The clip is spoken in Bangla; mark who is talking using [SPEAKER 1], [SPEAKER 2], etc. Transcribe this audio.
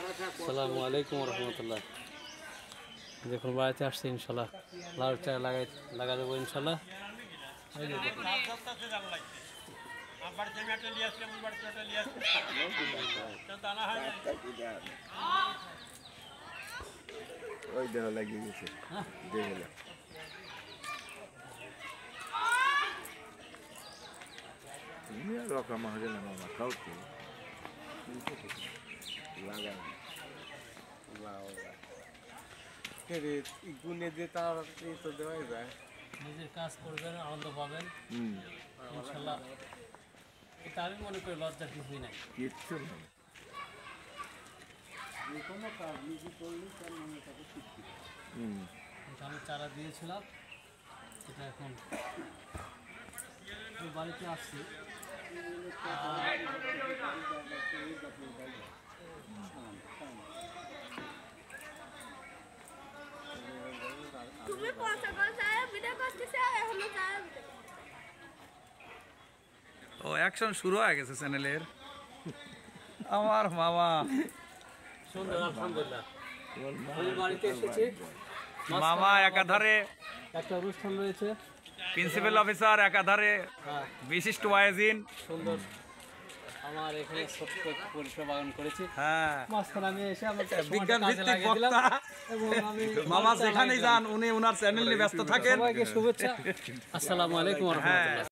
[SPEAKER 1] আসসালামু আলাইকুম রহমতুল্লাহ। দেখুন বাড়িতে আসছে ইনশাল্লাহ, লাউ চারা লাগা দেবো ইনশাল্লাহ।
[SPEAKER 2] ওই দেহ লাগিয়ে গেছে দেখলে তুমি আর রকা মাঝে না মামা খাও তো লাগা গুনে দিয়ে তাড়াতাড়ি তো দেওয়াই যায়।
[SPEAKER 1] নিজের কাজ করবেন, আনন্দ পাবেন ইনশাল্লাহ। এটা আমি মনে করি লজ্জার কিছুই নাই,
[SPEAKER 2] কিচ্ছু না।
[SPEAKER 1] আমি চারা দিয়েছিলাম, এটা এখন বাড়িতে আসছি।
[SPEAKER 3] ও অ্যাকশন শুরু হয়ে গেছে চ্যানেলের। আমার মামা
[SPEAKER 1] সুন্দর, আলহামদুলিল্লাহ। বাড়িতে এসেছি,
[SPEAKER 3] মামা একাধারে
[SPEAKER 1] একটা অনুষ্ঠান রয়েছে,
[SPEAKER 3] প্রিন্সিপাল অফিসার একাধারে বিশিষ্ট ওয়াইজিন।
[SPEAKER 1] সুন্দর। আমার এখানে ছোট্ট পরিসর বাগান করেছি।
[SPEAKER 3] হ্যাঁ,
[SPEAKER 1] মাঝখানে আমি এসে আমার
[SPEAKER 3] বিজ্ঞান ভিত্তিক বক্তা মামা যেখানেই যান উনি ওনার চ্যানেল নিয়ে ব্যস্ত থাকেন।
[SPEAKER 1] সবাইকে শুভেচ্ছা, আসসালামু আলাইকুম ওয়া রাহমাতুল্লাহ।